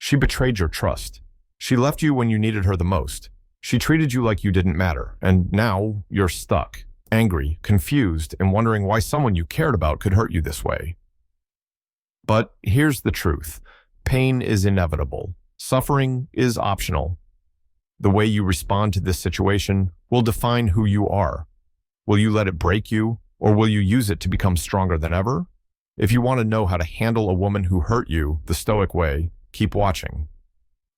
She betrayed your trust. She left you when you needed her the most. She treated you like you didn't matter, and now you're stuck, angry, confused, and wondering why someone you cared about could hurt you this way. But here's the truth. Pain is inevitable. Suffering is optional. The way you respond to this situation will define who you are. Will you let it break you, or will you use it to become stronger than ever? If you want to know how to handle a woman who hurt you the Stoic way, keep watching.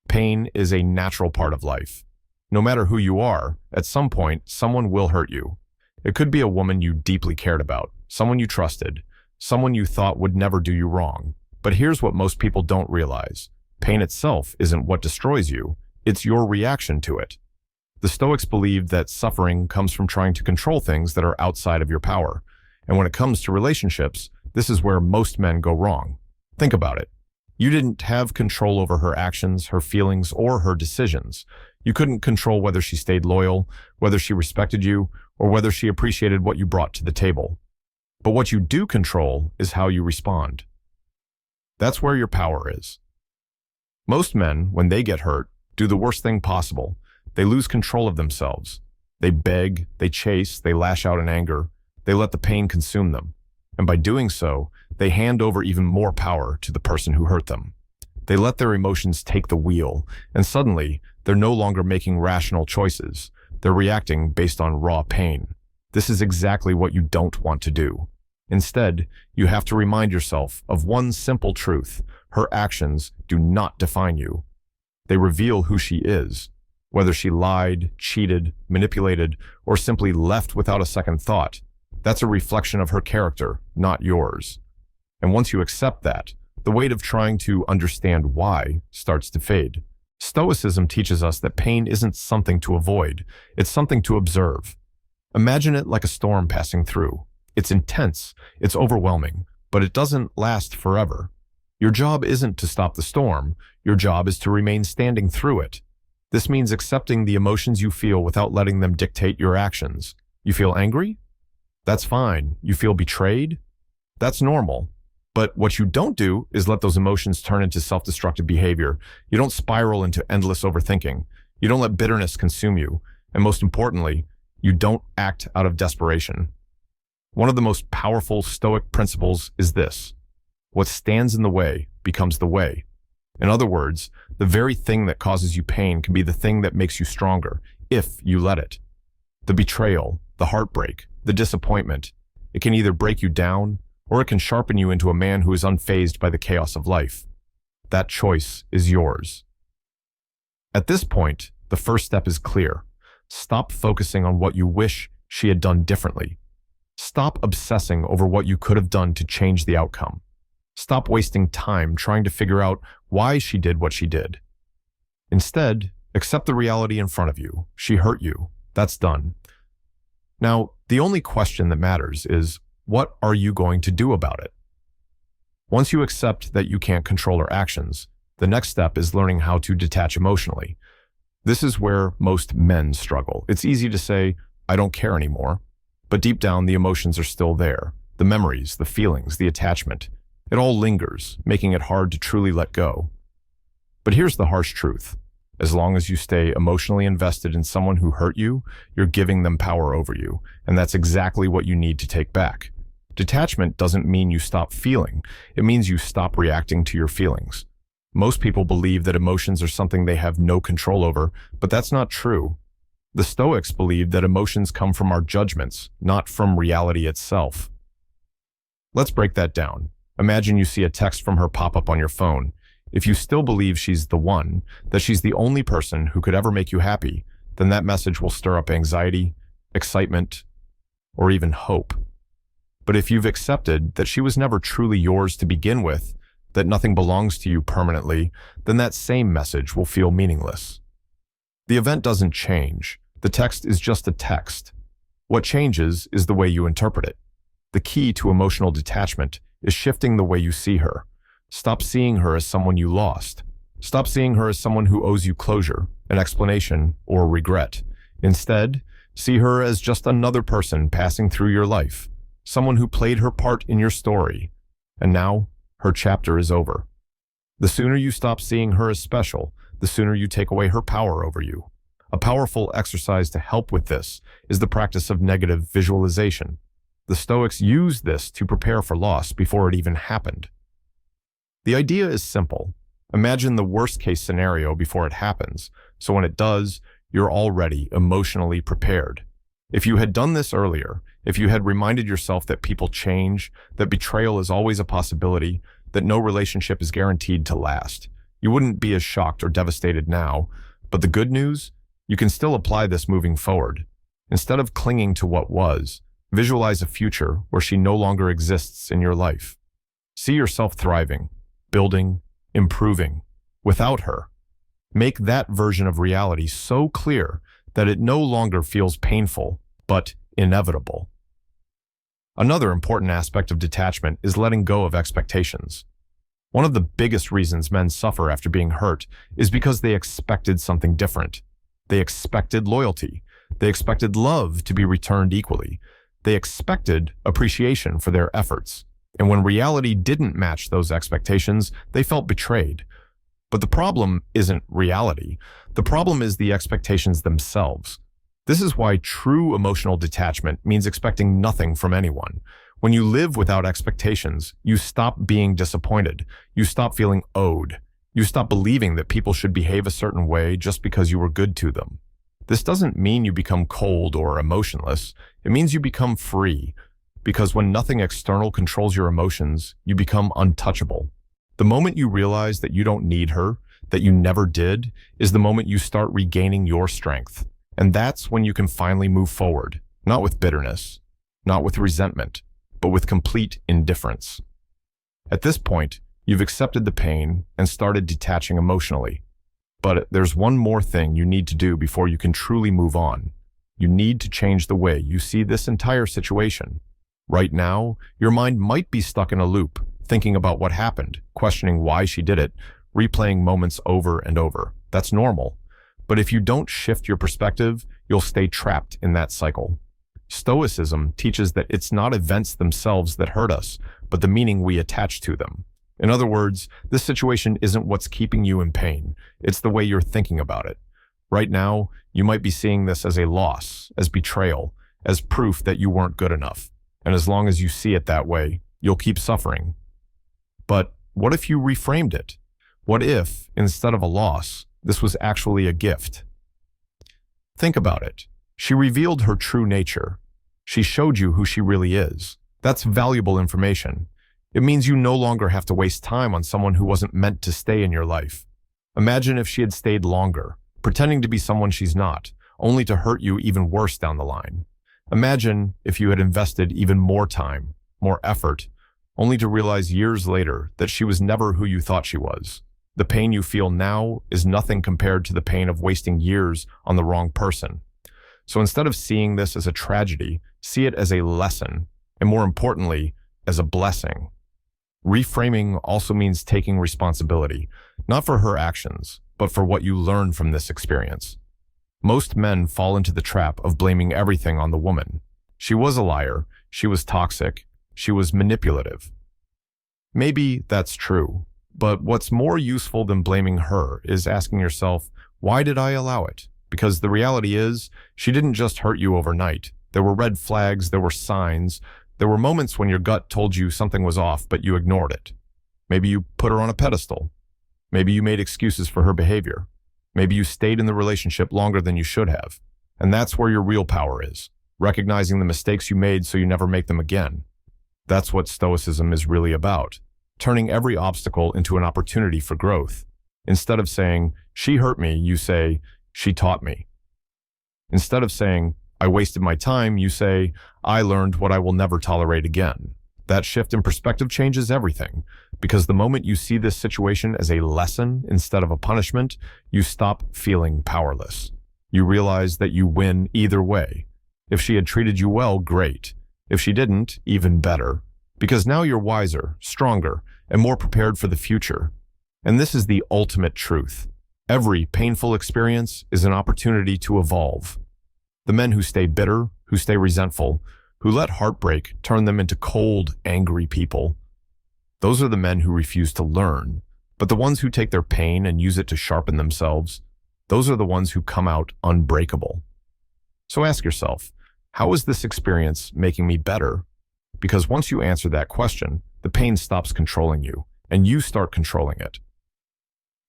Pain is a natural part of life. No matter who you are, at some point, someone will hurt you. It could be a woman you deeply cared about, someone you trusted, someone you thought would never do you wrong. But here's what most people don't realize. Pain itself isn't what destroys you, it's your reaction to it. The Stoics believed that suffering comes from trying to control things that are outside of your power. And when it comes to relationships, this is where most men go wrong. Think about it. You didn't have control over her actions, her feelings, or her decisions. You couldn't control whether she stayed loyal, whether she respected you, or whether she appreciated what you brought to the table. But what you do control is how you respond. That's where your power is. Most men, when they get hurt, do the worst thing possible. They lose control of themselves. They beg, they chase, they lash out in anger. They let the pain consume them. And by doing so, they hand over even more power to the person who hurt them. They let their emotions take the wheel, and suddenly, they're no longer making rational choices. They're reacting based on raw pain. This is exactly what you don't want to do. Instead, you have to remind yourself of one simple truth. Her actions do not define you. They reveal who she is. Whether she lied, cheated, manipulated, or simply left without a second thought, that's a reflection of her character, not yours. And once you accept that, the weight of trying to understand why starts to fade. Stoicism teaches us that pain isn't something to avoid, it's something to observe. Imagine it like a storm passing through. It's intense, it's overwhelming, but it doesn't last forever. Your job isn't to stop the storm, your job is to remain standing through it. This means accepting the emotions you feel without letting them dictate your actions. You feel angry? That's fine. You feel betrayed? That's normal. But what you don't do is let those emotions turn into self-destructive behavior. You don't spiral into endless overthinking. You don't let bitterness consume you. And most importantly, you don't act out of desperation. One of the most powerful Stoic principles is this: what stands in the way becomes the way. In other words, the very thing that causes you pain can be the thing that makes you stronger, if you let it. The betrayal, the heartbreak, the disappointment, it can either break you down, or it can sharpen you into a man who is unfazed by the chaos of life. That choice is yours. At this point, the first step is clear. Stop focusing on what you wish she had done differently. Stop obsessing over what you could have done to change the outcome. Stop wasting time trying to figure out why she did what she did. Instead, accept the reality in front of you. She hurt you. That's done. Now, the only question that matters is, what are you going to do about it? Once you accept that you can't control her actions, the next step is learning how to detach emotionally. This is where most men struggle. It's easy to say, I don't care anymore. But deep down, the emotions are still there. The memories, the feelings, the attachment. It all lingers, making it hard to truly let go. But here's the harsh truth. As long as you stay emotionally invested in someone who hurt you, you're giving them power over you, and that's exactly what you need to take back. Detachment doesn't mean you stop feeling. It means you stop reacting to your feelings. Most people believe that emotions are something they have no control over, but that's not true. The Stoics believed that emotions come from our judgments, not from reality itself. Let's break that down. Imagine you see a text from her pop up on your phone. If you still believe she's the one, that she's the only person who could ever make you happy, then that message will stir up anxiety, excitement, or even hope. But if you've accepted that she was never truly yours to begin with, that nothing belongs to you permanently, then that same message will feel meaningless. The event doesn't change. The text is just a text. What changes is the way you interpret it. The key to emotional detachment is shifting the way you see her. Stop seeing her as someone you lost. Stop seeing her as someone who owes you closure, an explanation, or regret. Instead, see her as just another person passing through your life, someone who played her part in your story, and now her chapter is over. The sooner you stop seeing her as special, the sooner you take away her power over you. A powerful exercise to help with this is the practice of negative visualization. The Stoics used this to prepare for loss before it even happened. The idea is simple. Imagine the worst-case scenario before it happens, so when it does, you're already emotionally prepared. If you had done this earlier, if you had reminded yourself that people change, that betrayal is always a possibility, that no relationship is guaranteed to last, you wouldn't be as shocked or devastated now. But the good news? You can still apply this moving forward. Instead of clinging to what was, visualize a future where she no longer exists in your life. See yourself thriving, building, improving, without her. Make that version of reality so clear that it no longer feels painful, but inevitable. Another important aspect of detachment is letting go of expectations. One of the biggest reasons men suffer after being hurt is because they expected something different. They expected loyalty. They expected love to be returned equally. They expected appreciation for their efforts. And when reality didn't match those expectations, they felt betrayed. But the problem isn't reality. The problem is the expectations themselves. This is why true emotional detachment means expecting nothing from anyone. When you live without expectations, you stop being disappointed. You stop feeling owed. You stop believing that people should behave a certain way just because you were good to them. This doesn't mean you become cold or emotionless. It means you become free. Because when nothing external controls your emotions, you become untouchable. The moment you realize that you don't need her, that you never did, is the moment you start regaining your strength. And that's when you can finally move forward, not with bitterness, not with resentment, but with complete indifference. At this point, you've accepted the pain and started detaching emotionally. But there's one more thing you need to do before you can truly move on. You need to change the way you see this entire situation. Right now, your mind might be stuck in a loop, thinking about what happened, questioning why she did it, replaying moments over and over. That's normal. But if you don't shift your perspective, you'll stay trapped in that cycle. Stoicism teaches that it's not events themselves that hurt us, but the meaning we attach to them. In other words, this situation isn't what's keeping you in pain. It's the way you're thinking about it. Right now, you might be seeing this as a loss, as betrayal, as proof that you weren't good enough. And as long as you see it that way, you'll keep suffering. But what if you reframed it? What if, instead of a loss, this was actually a gift? Think about it. She revealed her true nature. She showed you who she really is. That's valuable information. It means you no longer have to waste time on someone who wasn't meant to stay in your life. Imagine if she had stayed longer, pretending to be someone she's not, only to hurt you even worse down the line. Imagine if you had invested even more time, more effort, only to realize years later that she was never who you thought she was. The pain you feel now is nothing compared to the pain of wasting years on the wrong person. So instead of seeing this as a tragedy, see it as a lesson, and more importantly, as a blessing. Reframing also means taking responsibility, not for her actions, but for what you learned from this experience. Most men fall into the trap of blaming everything on the woman. She was a liar, she was toxic, she was manipulative. Maybe that's true, but what's more useful than blaming her is asking yourself, why did I allow it? Because the reality is, she didn't just hurt you overnight. There were red flags, there were signs, there were moments when your gut told you something was off, but you ignored it. Maybe you put her on a pedestal. Maybe you made excuses for her behavior. Maybe you stayed in the relationship longer than you should have. And that's where your real power is, recognizing the mistakes you made so you never make them again. That's what Stoicism is really about, turning every obstacle into an opportunity for growth. Instead of saying, she hurt me, you say, she taught me. Instead of saying, I wasted my time, you say, I learned what I will never tolerate again. That shift in perspective changes everything, because the moment you see this situation as a lesson instead of a punishment, you stop feeling powerless. You realize that you win either way. If she had treated you well, great. If she didn't, even better. Because now you're wiser, stronger, and more prepared for the future. And this is the ultimate truth. Every painful experience is an opportunity to evolve. The men who stay bitter, who stay resentful, who let heartbreak turn them into cold, angry people, those are the men who refuse to learn. But the ones who take their pain and use it to sharpen themselves, those are the ones who come out unbreakable. So ask yourself, how is this experience making me better? Because once you answer that question, the pain stops controlling you, and you start controlling it.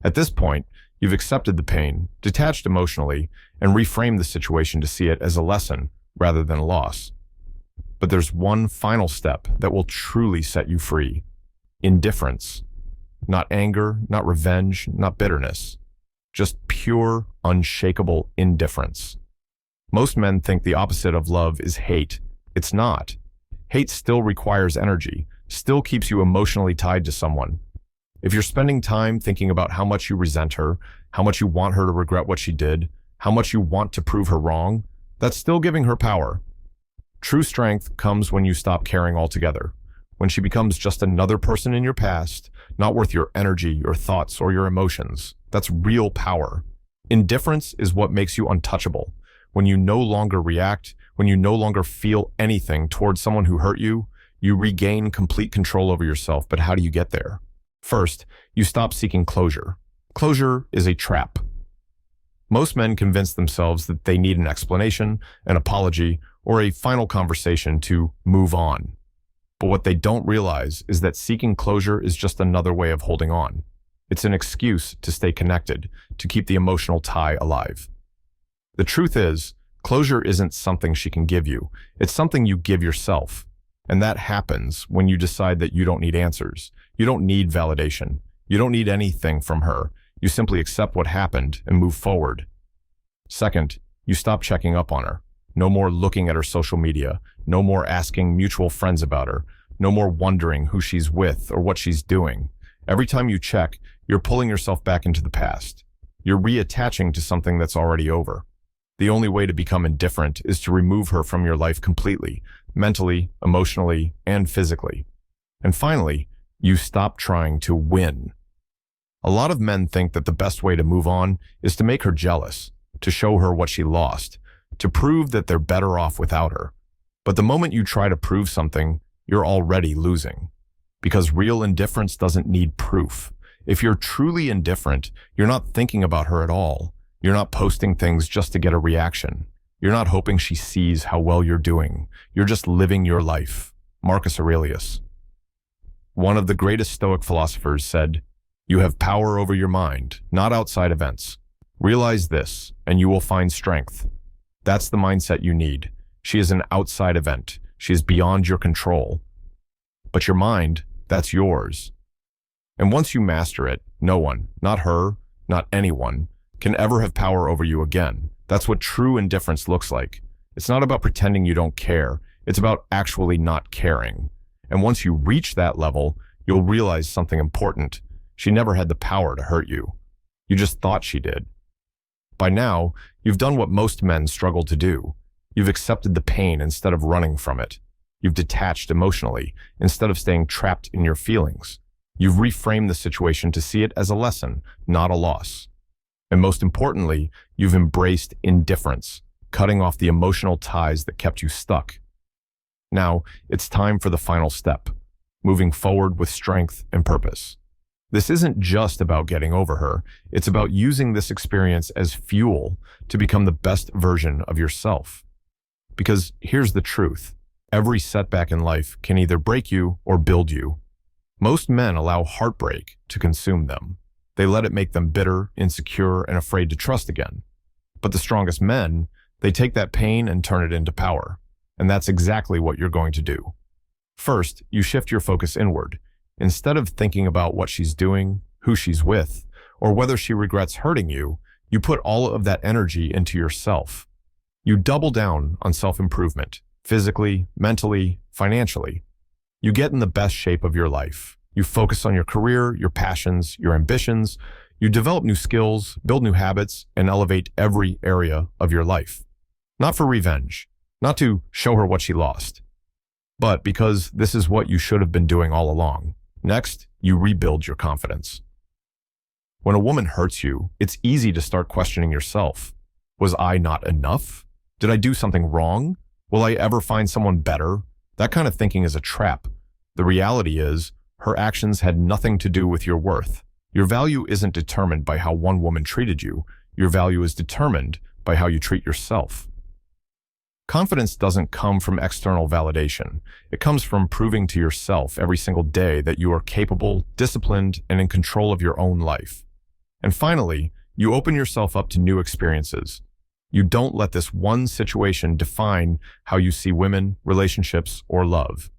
At this point, you've accepted the pain, detached emotionally, and reframed the situation to see it as a lesson rather than a loss. But there's one final step that will truly set you free. Indifference. Not anger, not revenge, not bitterness. Just pure, unshakable indifference. Most men think the opposite of love is hate. It's not. Hate still requires energy, still keeps you emotionally tied to someone. If you're spending time thinking about how much you resent her, how much you want her to regret what she did, how much you want to prove her wrong, that's still giving her power. True strength comes when you stop caring altogether, when she becomes just another person in your past, not worth your energy, your thoughts, or your emotions. That's real power. Indifference is what makes you untouchable. When you no longer react, when you no longer feel anything towards someone who hurt you, you regain complete control over yourself. But how do you get there? First, you stop seeking closure. Closure is a trap. Most men convince themselves that they need an explanation, an apology, or a final conversation to move on. But what they don't realize is that seeking closure is just another way of holding on. It's an excuse to stay connected, to keep the emotional tie alive. The truth is, closure isn't something she can give you. It's something you give yourself. And that happens when you decide that you don't need answers. You don't need validation. You don't need anything from her. You simply accept what happened and move forward. Second, you stop checking up on her. No more looking at her social media. No more asking mutual friends about her. No more wondering who she's with or what she's doing. Every time you check, you're pulling yourself back into the past. You're reattaching to something that's already over. The only way to become indifferent is to remove her from your life completely, mentally, emotionally, and physically. And finally, you stop trying to win. A lot of men think that the best way to move on is to make her jealous, to show her what she lost, to prove that they're better off without her. But the moment you try to prove something, you're already losing. Because real indifference doesn't need proof. If you're truly indifferent, you're not thinking about her at all. You're not posting things just to get a reaction. You're not hoping she sees how well you're doing. You're just living your life. Marcus Aurelius. One of the greatest Stoic philosophers said, "You have power over your mind, not outside events. Realize this, and you will find strength." That's the mindset you need. She is an outside event. She is beyond your control. But your mind, that's yours. And once you master it, no one, not her, not anyone, can ever have power over you again. That's what true indifference looks like. It's not about pretending you don't care. It's about actually not caring. And once you reach that level, you'll realize something important. She never had the power to hurt you. You just thought she did. By now, you've done what most men struggle to do. You've accepted the pain instead of running from it. You've detached emotionally instead of staying trapped in your feelings. You've reframed the situation to see it as a lesson, not a loss. And most importantly, you've embraced indifference, cutting off the emotional ties that kept you stuck. Now, it's time for the final step, moving forward with strength and purpose. This isn't just about getting over her. It's about using this experience as fuel to become the best version of yourself. Because here's the truth. Every setback in life can either break you or build you. Most men allow heartbreak to consume them. They let it make them bitter, insecure, and afraid to trust again. But the strongest men, they take that pain and turn it into power. And that's exactly what you're going to do. First, you shift your focus inward. Instead of thinking about what she's doing, who she's with, or whether she regrets hurting you, you put all of that energy into yourself. You double down on self-improvement, physically, mentally, financially. You get in the best shape of your life. You focus on your career, your passions, your ambitions. You develop new skills, build new habits, and elevate every area of your life. Not for revenge, not to show her what she lost, but because this is what you should have been doing all along. Next, you rebuild your confidence. When a woman hurts you, it's easy to start questioning yourself. Was I not enough? Did I do something wrong? Will I ever find someone better? That kind of thinking is a trap. The reality is, her actions had nothing to do with your worth. Your value isn't determined by how one woman treated you. Your value is determined by how you treat yourself. Confidence doesn't come from external validation. It comes from proving to yourself every single day that you are capable, disciplined, and in control of your own life. And finally, you open yourself up to new experiences. You don't let this one situation define how you see women, relationships, or love.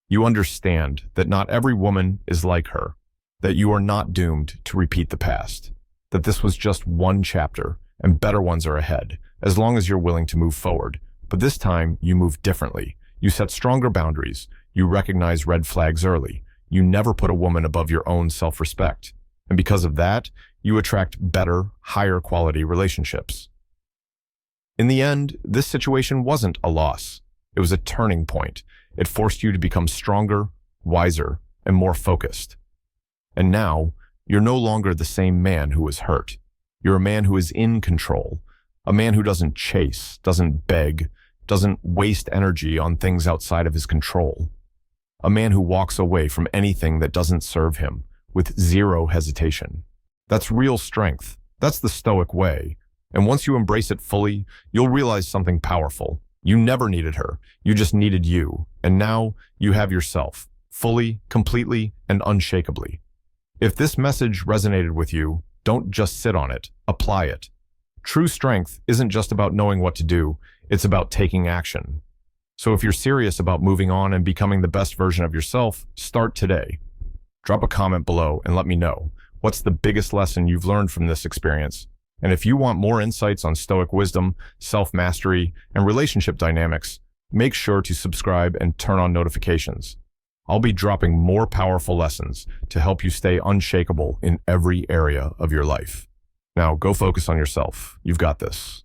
You understand that not every woman is like her, that you are not doomed to repeat the past, that this was just one chapter and better ones are ahead, as long as you're willing to move forward. But this time, you move differently. You set stronger boundaries. You recognize red flags early. You never put a woman above your own self-respect. And because of that, you attract better, higher quality relationships. In the end, this situation wasn't a loss. It was a turning point. It forced you to become stronger, wiser, and more focused. And now, you're no longer the same man who was hurt. You're a man who is in control, a man who doesn't chase, doesn't beg, doesn't waste energy on things outside of his control. A man who walks away from anything that doesn't serve him with zero hesitation. That's real strength. That's the Stoic way. And once you embrace it fully, you'll realize something powerful. You never needed her. You just needed you. And now you have yourself, fully, completely, and unshakably. If this message resonated with you, don't just sit on it. Apply it. True strength isn't just about knowing what to do. It's about taking action. So if you're serious about moving on and becoming the best version of yourself, start today. Drop a comment below and let me know. What's the biggest lesson you've learned from this experience? And if you want more insights on Stoic wisdom, self-mastery, and relationship dynamics, make sure to subscribe and turn on notifications. I'll be dropping more powerful lessons to help you stay unshakable in every area of your life. Now, go focus on yourself. You've got this.